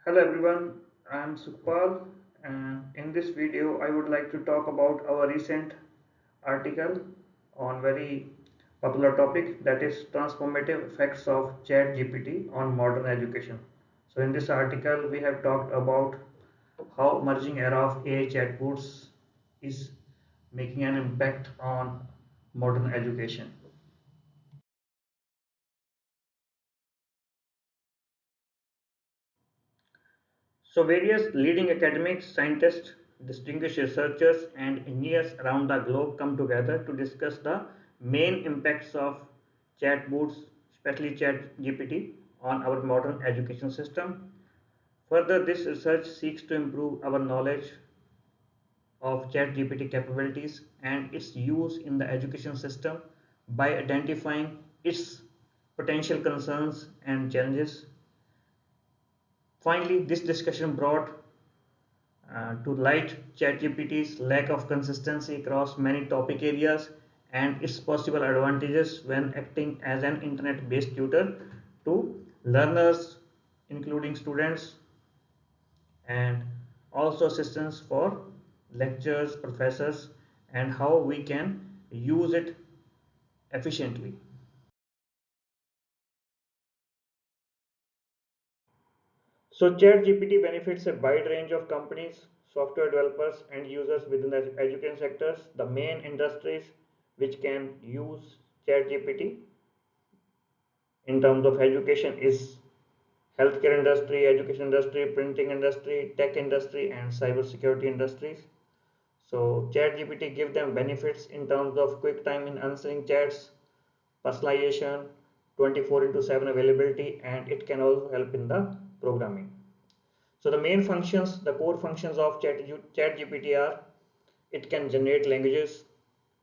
Hello everyone, I am Sukhpal and in this video I would like to talk about our recent article on very popular topic, that is transformative effects of ChatGPT on modern education. So in this article we have talked about how emerging era of AI chatbots is making an impact on modern education. So various leading academics, scientists, distinguished researchers and engineers around the globe come together to discuss the main impacts of chatbots, especially ChatGPT, on our modern education system. Further, this research seeks to improve our knowledge of ChatGPT capabilities and its use in the education system by identifying its potential concerns and challenges. Finally, this discussion brought to light ChatGPT's lack of consistency across many topic areas and its possible advantages when acting as an internet-based tutor to learners, including students, and also assistance for lectures, professors, and how we can use it efficiently. So ChatGPT benefits a wide range of companies, software developers and users within the education sectors. The main industries which can use ChatGPT in terms of education is healthcare industry, education industry, printing industry, tech industry and cybersecurity industries. So ChatGPT give them benefits in terms of quick time in answering chats, personalization, 24 into 7 availability, and it can also help in the programming. So the main functions, the core functions of ChatGPT are: it can generate languages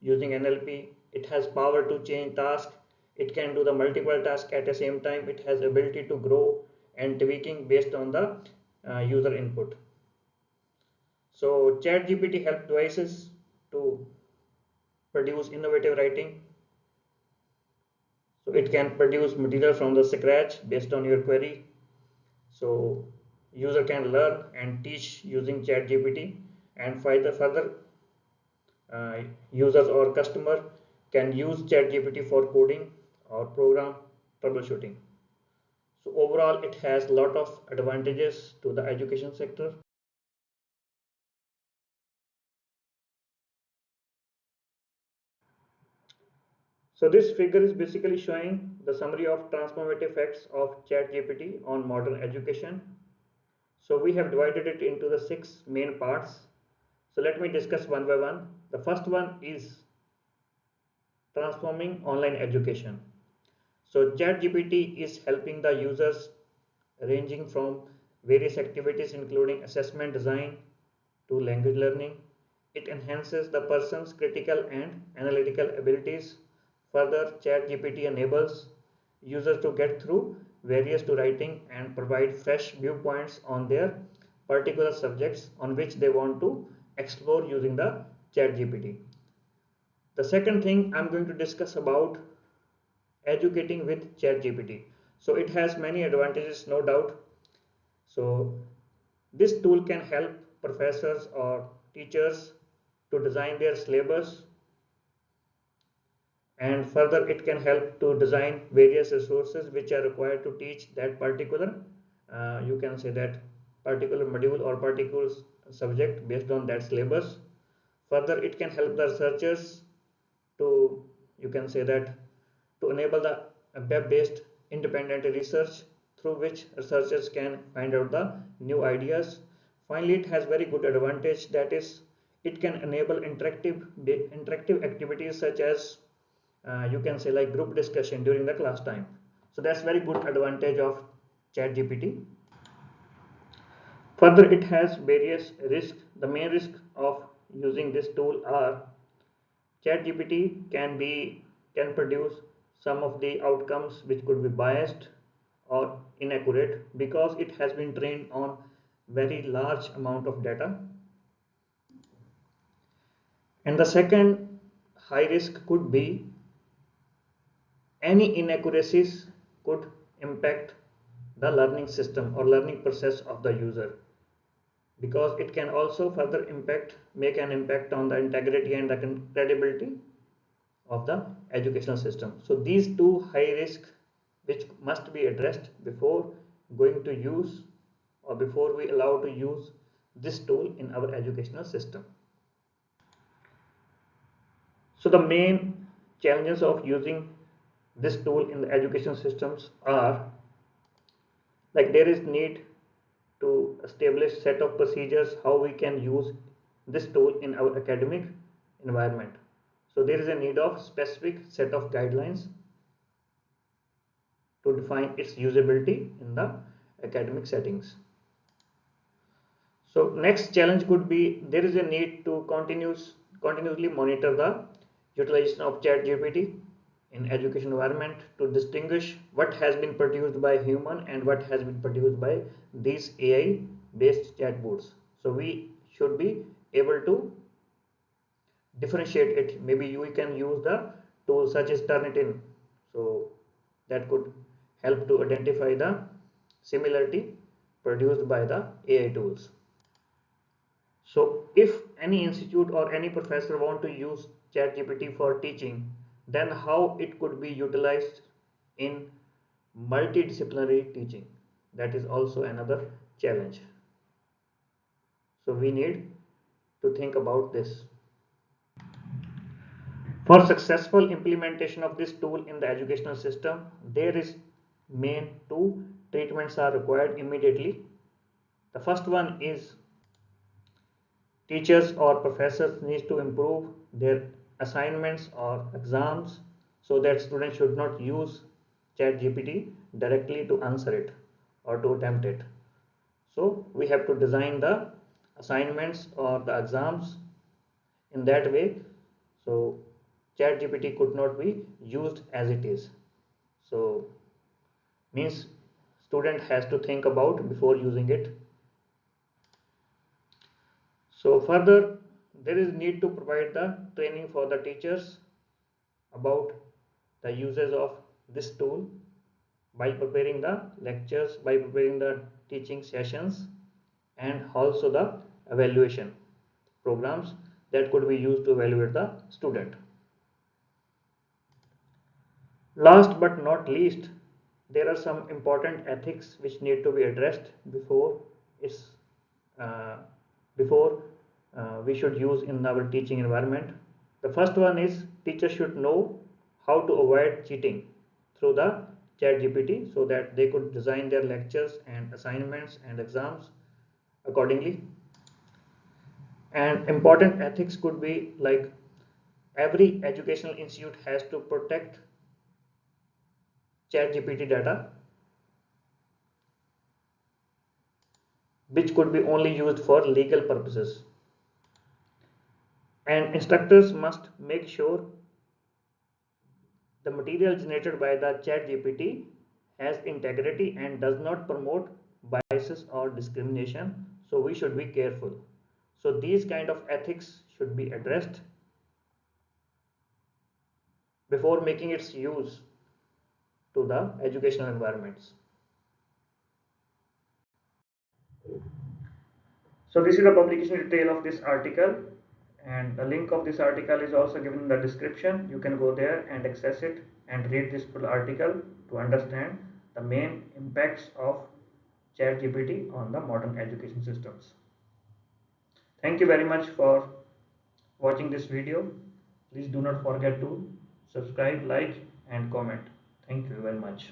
using NLP, it has power to change tasks, it can do the multiple tasks at the same time, it has ability to grow and tweaking based on the user input. So ChatGPT helps devices to produce innovative writing. So it can produce material from the scratch based on your query. So user can learn and teach using ChatGPT, and further users or customer can use ChatGPT for coding or program troubleshooting. So overall, it has a lot of advantages to the education sector. So this figure is basically showing the summary of transformative effects of ChatGPT on modern education. So we have divided it into the 6 main parts. So let me discuss one by one. The first one is transforming online education. So ChatGPT is helping the users ranging from various activities including assessment design to language learning. It enhances the person's critical and analytical abilities. Further, ChatGPT enables users to get through various to writing and provide fresh viewpoints on their particular subjects on which they want to explore using the ChatGPT. The second thing I'm going to discuss about educating with ChatGPT. So it has many advantages, no doubt. So this tool can help professors or teachers to design their syllabus, and further it can help to design various resources which are required to teach that particular you can say that particular module or particular subject based on that syllabus. Further, it can help the researchers to you can say that to enable the web-based independent research through which researchers can find out the new ideas. Finally, it has very good advantage, that is it can enable interactive activities such as you can say like group discussion during the class time. So that's very good advantage of ChatGPT. Further, it has various risks. The main risk of using this tool are ChatGPT can produce some of the outcomes which could be biased or inaccurate because it has been trained on very large amount of data. And the second high risk could be any inaccuracies could impact the learning system or learning process of the user, because it can also further make an impact on the integrity and the credibility of the educational system. So these two high risk which must be addressed before going to use or before we allow to use this tool in our educational system. So the main challenges of using this tool in the education systems are like there is need to establish set of procedures how we can use this tool in our academic environment. So there is a need of specific set of guidelines to define its usability in the academic settings. So next challenge could be there is a need to continuously monitor the utilization of ChatGPT in education environment to distinguish what has been produced by human and what has been produced by these AI based chatbots. So we should be able to differentiate it. Maybe you can use the tool such as Turnitin. So that could help to identify the similarity produced by the AI tools. So if any institute or any professor want to use ChatGPT for teaching, then how it could be utilized in multidisciplinary teaching? That is also another challenge. So we need to think about this. For successful implementation of this tool in the educational system, there is main two treatments are required immediately. The first one is teachers or professors need to improve their assignments or exams so that students should not use ChatGPT directly to answer it or to attempt it. So we have to design the assignments or the exams in that way so ChatGPT could not be used as it is. So means student has to think about before using it. So further, there is need to provide the training for the teachers about the uses of this tool by preparing the lectures, by preparing the teaching sessions, and also the evaluation programs that could be used to evaluate the student. Last but not least, there are some important ethics which need to be addressed it's uh, before we should use in our teaching environment. The first one is teachers should know how to avoid cheating through the chat GPT so that they could design their lectures and assignments and exams accordingly. And important ethics could be like every educational institute has to protect chat GPT data which could be only used for legal purposes. And instructors must make sure the material generated by the chat GPT has integrity and does not promote biases or discrimination. So we should be careful. So these kind of ethics should be addressed before making its use to the educational environments. So this is the publication detail of this article, and the link of this article is also given in the description. You can go there and access it and read this full article to understand the main impacts of ChatGPT on the modern education systems. Thank you very much for watching this video. Please do not forget to subscribe, like and comment. Thank you very much.